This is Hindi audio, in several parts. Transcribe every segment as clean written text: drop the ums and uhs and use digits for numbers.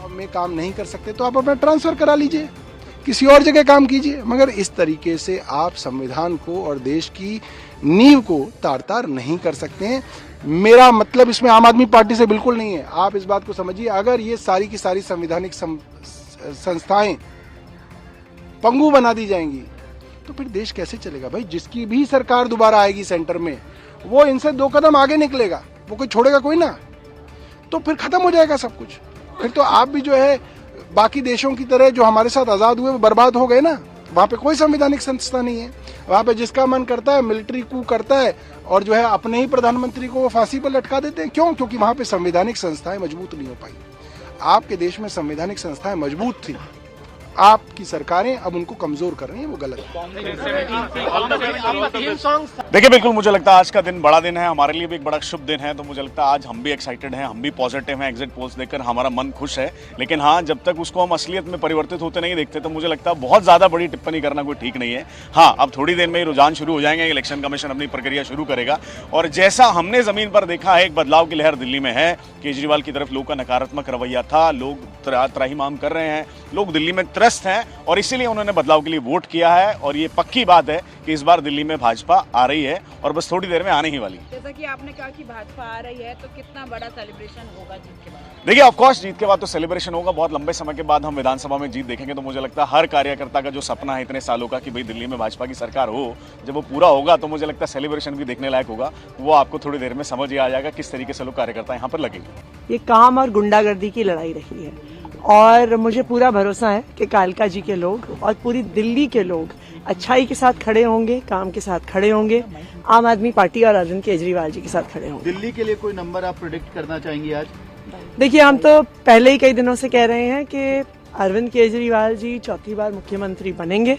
में काम नहीं कर सकते तो आप अपना ट्रांसफर करा लीजिए, किसी और जगह काम कीजिए, मगर इस तरीके से आप संविधान को और देश की नींव को तार तार नहीं कर सकते हैं। मेरा मतलब इसमें आम आदमी पार्टी से बिल्कुल नहीं है। आप इस बात को समझिए, अगर ये सारी की सारी संवैधानिक संस्थाएं पंगु बना दी जाएंगी तो फिर देश कैसे चलेगा भाई? जिसकी भी सरकार दोबारा आएगी सेंटर में, वो इनसे 2 कदम आगे निकलेगा, वो कोई छोड़ेगा कोई ना, तो फिर खत्म हो जाएगा सब कुछ। फिर तो आप भी जो है बाकी देशों की तरह जो हमारे साथ आजाद हुए वो बर्बाद हो गए ना। वहां पे कोई संवैधानिक संस्था नहीं है, वहां पे जिसका मन करता है मिलिट्री कू करता है और जो है अपने ही प्रधानमंत्री को वो फांसी पर लटका देते हैं। क्यों? क्योंकि वहां पे संवैधानिक संस्थाएं मजबूत नहीं हो पाई। आपके देश में संवैधानिक संस्थाएं मजबूत थी, आपकी सरकारें अब उनको कमजोर कर रही हैं, वो गलत है। देखिए, बिल्कुल मुझे लगता है आज का दिन बड़ा दिन है, हमारे लिए भी एक बड़ा शुभ दिन है। तो मुझे लगता है आज हम भी एक्साइटेड हैं, हम भी पॉजिटिव हैं। एग्जिट पोल्स देखकर हमारा मन खुश है, लेकिन हाँ, जब तक उसको हम असलियत में परिवर्तित होते नहीं देखते तो मुझे लगता है बहुत ज्यादा बड़ी टिप्पणी करना कोई ठीक नहीं है। हाँ, अब थोड़ी देर में ही रुझान शुरू हो जाएंगे, इलेक्शन कमीशन अपनी प्रक्रिया शुरू करेगा और जैसा हमने जमीन पर देखा है, एक बदलाव की लहर दिल्ली में है। केजरीवाल की तरफ लोगों का नकारात्मक रवैया था, लोग त्राहिमाम कर रहे हैं, लोग दिल्ली में त्रस्त हैं और इसीलिए उन्होंने बदलाव के लिए वोट किया है। और ये पक्की बात है कि इस बार दिल्ली में भाजपा आ रही है और बस थोड़ी देर में आने ही वाली है। जैसा कि आपने कहा कि भाजपा आ रही है, तो कितना बड़ा सेलिब्रेशन होगा जीत के बाद? देखिए, ऑफ कोर्स जीत के बाद तो सेलिब्रेशन होगा। बहुत लंबे समय के बाद हम विधानसभा में जीत देखेंगे तो मुझे लगता है हर कार्यकर्ता का जो सपना है इतने सालों का कि भाई दिल्ली में भाजपा की सरकार हो, जब वो पूरा होगा तो मुझे लगता है सेलिब्रेशन भी देखने लायक होगा। वो आपको थोड़ी देर में समझ ही आ जाएगा किस तरीके से लोग कार्यकर्ता यहाँ पर लगेंगे। ये काम और गुंडागर्दी की लड़ाई रही है और मुझे पूरा भरोसा है कि कालका जी के लोग और पूरी दिल्ली के लोग अच्छाई के साथ खड़े होंगे, काम के साथ खड़े होंगे, आम आदमी पार्टी और अरविंद केजरीवाल जी के साथ खड़े होंगे। दिल्ली के लिए कोई नंबर आप प्रेडिक्ट करना चाहेंगे आज? देखिए, हम तो पहले ही कई दिनों से कह रहे हैं कि अरविंद केजरीवाल जी 4थी बार मुख्यमंत्री बनेंगे,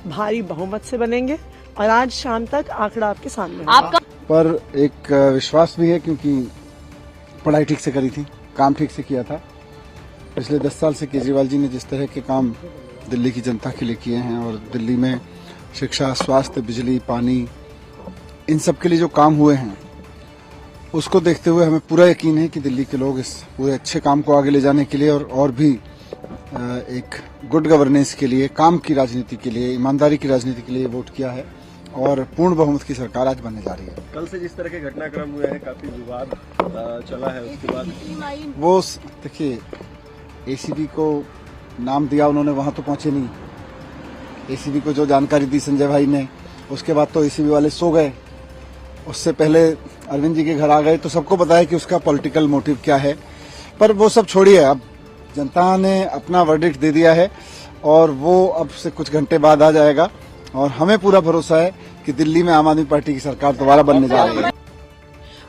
भारी बहुमत से बनेंगे और आज शाम तक आंकड़ा आपके सामने होगा। पर एक विश्वास भी है क्योंकि पढ़ाई ठीक से करी थी, काम ठीक से किया था। पिछले 10 साल से केजरीवाल जी ने जिस तरह के काम दिल्ली की जनता के लिए किए हैं और दिल्ली में शिक्षा, स्वास्थ्य, बिजली, पानी, इन सब के लिए जो काम हुए हैं, उसको देखते हुए हमें पूरा यकीन है कि दिल्ली के लोग इस पूरे अच्छे काम को आगे ले जाने के लिए और भी एक गुड गवर्नेंस के लिए, काम की राजनीति के लिए, ईमानदारी की राजनीति के लिए वोट किया है और पूर्ण बहुमत की सरकार आज बनने जा रही है। कल से जिस तरह के घटनाक्रम हुए हैं, काफी विवाद चला है, उसके बाद वो देखिए, एसीबी को नाम दिया उन्होंने, वहां तो पहुंचे नहीं। एसीबी को जो जानकारी दी संजय भाई ने, उसके बाद तो एसीबी वाले सो गए। उससे पहले अरविंद जी के घर आ गए, तो सबको पता है कि उसका पॉलिटिकल मोटिव क्या है। पर वो सब छोड़िए, अब जनता ने अपना वर्डिक्ट दे दिया है और वो अब से कुछ घंटे बाद आ जाएगा और हमें पूरा भरोसा है कि दिल्ली में आम आदमी पार्टी की सरकार दोबारा बनने जा रही है।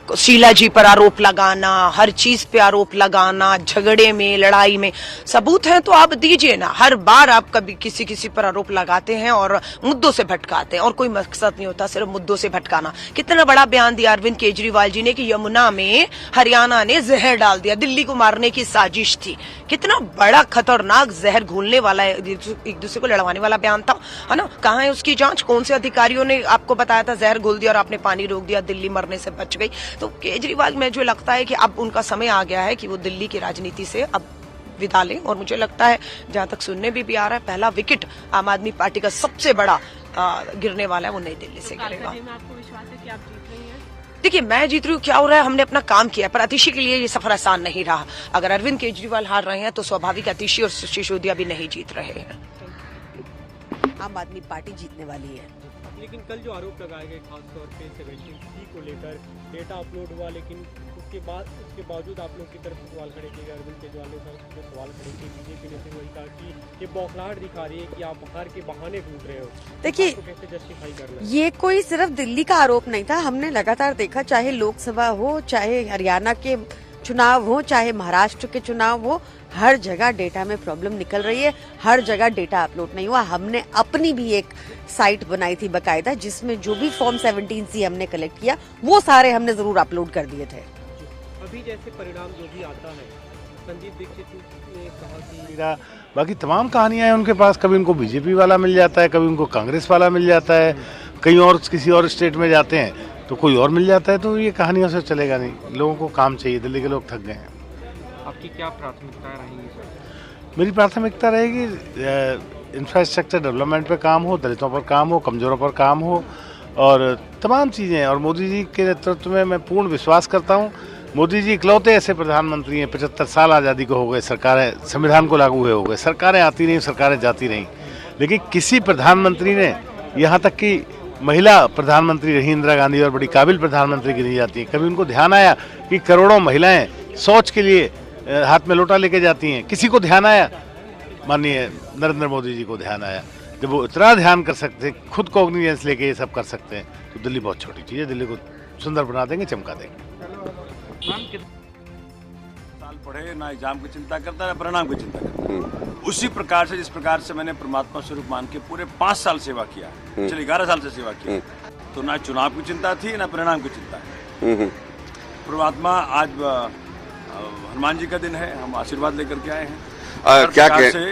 शीला जी पर आरोप लगाना, हर चीज पे आरोप लगाना, झगड़े में, लड़ाई में सबूत है तो आप दीजिए ना। हर बार आप कभी किसी पर आरोप लगाते हैं और मुद्दों से भटकाते हैं और कोई मकसद नहीं होता, सिर्फ मुद्दों से भटकाना। कितना बड़ा बयान दिया अरविंद केजरीवाल जी ने कि यमुना में हरियाणा ने जहर डाल दिया, दिल्ली को मारने की साजिश थी। कितना बड़ा खतरनाक जहर घोलने वाला, एक दूसरे को लड़वाने वाला बयान था, है ना। कहाँ है उसकी जांच? कौन से अधिकारियों ने आपको बताया था जहर घोल दिया और आपने पानी रोक दिया, दिल्ली मरने से बच गई? तो केजरीवाल में जो लगता है कि अब उनका समय आ गया है कि वो दिल्ली की राजनीति से अब विदा लें और मुझे लगता है, जहां तक सुनने भी आ रहा है, पहला विकेट आम आदमी पार्टी का सबसे बड़ा गिरने वाला है, वो नई दिल्ली से गिरेगा। आपको विश्वास है कि आप जीत रही हैं? देखिए, मैं जीत रही हूँ, क्या हो रहा है, हमने अपना काम किया, पर अतिशी के लिए ये सफर आसान नहीं रहा। अगर अरविंद केजरीवाल हार रहे हैं तो स्वाभाविक अतिशी और सिसोदिया भी नहीं जीत रहे हैं। आम आदमी पार्टी जीतने वाली है। लेकिन कल जो आरोप लगाए गए, खासतौर पे 17C को लेकर डेटा अपलोड हुआ, लेकिन उसके बावजूद आप लोग की तरफ सवाल खड़े किए गए, अरविंद केजरीवाल ने जो सवाल खड़े किए, बीजेपी ने फिर वही कहा कि ये बौखलाहट दिखा रही है कि आप हार के बहाने ढूंढ रहे हो। देखिए, कैसे जस्टिफाई करना है? ये कोई सिर्फ दिल्ली का आरोप नहीं था, हमने लगातार देखा, चाहे लोकसभा हो, चाहे हरियाणा के चुनाव हो, चाहे महाराष्ट्र के चुनाव हो, हर जगह डेटा में प्रॉब्लम निकल रही है, हर जगह डेटा अपलोड नहीं हुआ। हमने अपनी भी एक साइट बनाई थी बकायदा, जिसमें जो भी फॉर्म 17C हमने कलेक्ट किया वो सारे हमने जरूर अपलोड कर दिए थे। अभी जैसे परिणाम जो भी आता है, संजीव दीक्षित ने कहा कि बाकी तमाम कहानियां हैं उनके पास, कभी उनको बीजेपी वाला मिल जाता है, कभी उनको कांग्रेस वाला मिल जाता है, कहीं और किसी और स्टेट में जाते हैं तो कोई और मिल जाता है। तो ये कहानियों से चलेगा नहीं, लोगों को काम चाहिए, दिल्ली के लोग थक गए हैं। आपकी क्या प्राथमिकताएं रहेंगी सर? मेरी प्राथमिकता रहेगी इंफ्रास्ट्रक्चर डेवलपमेंट पे काम हो, दलितों पर काम हो, कमज़ोरों पर काम हो और तमाम चीज़ें। और मोदी जी के नेतृत्व में मैं पूर्ण विश्वास करता हूँ। मोदी जी इकलौते ऐसे प्रधानमंत्री हैं, 75 साल आज़ादी को हो गए, सरकारें संविधान को लागू हुए हो गए, सरकारें आती नहीं, सरकारें जाती नहीं, लेकिन किसी प्रधानमंत्री ने, यहाँ तक कि महिला प्रधानमंत्री रही इंदिरा गांधी और बड़ी काबिल प्रधानमंत्री गिनी जाती हैं, कभी उनको ध्यान आया कि करोड़ों महिलाएं शौच के लिए हाथ में लोटा लेके जाती हैं? किसी को ध्यान आया? माननीय नरेंद्र मोदी जी को ध्यान आया। जब वो इतना ध्यान कर सकते हैं, खुद कॉग्निजेंस लेके ये सब कर सकते हैं, तो दिल्ली बहुत छोटी चीज़ है। दिल्ली को सुंदर बना देंगे, चमका देंगे। साल पढ़े ना एग्जाम की चिंता करता ना परिणाम की चिंता करता। उसी प्रकार से जिस प्रकार से मैंने परमात्मा स्वरूप मान के पूरे 5 साल सेवा किया, चलिए 11 साल से सेवा किया, तो ना चुनाव की चिंता थी ना परिणाम की चिंता। परमात्मा आज हनुमान जी का दिन है, हम आशीर्वाद लेकर के आए हैं। क्या से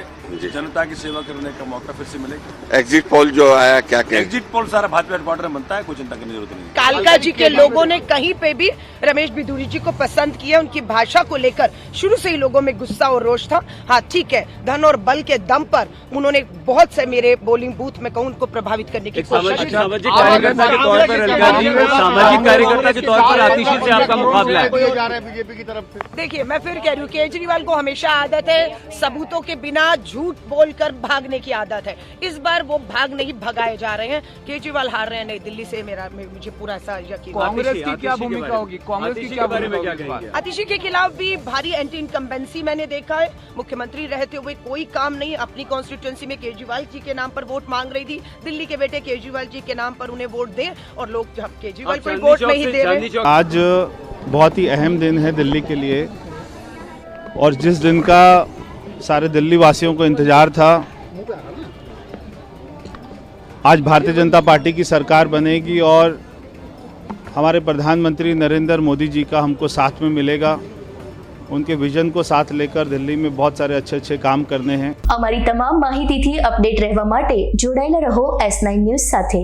जनता की सेवा करने का मौका फिर से मिलेगा। एग्जिट पोल जो आया, क्या कहें? एग्जिट पोल सारा भाजपा हेडक्वार्टर में बनता है, कोई चिंता करने की जरूरत नहीं। कालका जी के लोगों ने कहीं पे भी रमेश बिधूरी जी को पसंद किया। उनकी भाषा को लेकर शुरू से ही लोगों में गुस्सा और रोष था। हाँ ठीक है, धन और बल के दम पर उन्होंने बहुत से, मेरे बोलिंग बूथ में कहूँ, उनको प्रभावित करने की कोशिश की। सामाजिक कार्यकर्ता के तौर पर आतिशी से आपका मुकाबला है। बीजेपी की तरफ से देखिए, मैं फिर कह रही हूँ, केजरीवाल को हमेशा आदत है सबूतों के बिना झूठ बोलकर भागने की आदत है। इस बार वो भाग नहीं भगाए जा रहे हैं। केजरीवाल हार रहे हैं नई दिल्ली से, मुझे पूरा ऐसा यकीन। कांग्रेस की क्या भूमिका होगी? कांग्रेस की क्या बारे में क्या कहेंगे? आतिशी के खिलाफ भी भारी एंटी इनकम्बेंसी मैंने देखा है। मुख्यमंत्री रहते हुए कोई काम नहीं। अपनी कॉन्स्टिट्यूएंसी में केजरीवाल जी के नाम पर वोट मांग रही थी, दिल्ली के बेटे केजरीवाल जी के नाम पर उन्हें वोट दें, और लोग जब केजरीवाल को वोट नहीं दे रहे। आज बहुत ही अहम दिन है दिल्ली के लिए, और जिस दिन का सारे दिल्ली वासियों को इंतजार था, आज भारतीय जनता पार्टी की सरकार बनेगी और हमारे प्रधानमंत्री नरेंद्र मोदी जी का हमको साथ में मिलेगा। उनके विजन को साथ लेकर दिल्ली में बहुत सारे अच्छे काम करने हैं। અમારી તમામ માહિતીથી અપડેટ રહેવા માટે જોડાયેલા રહો S9 ન્યૂઝ સાથે।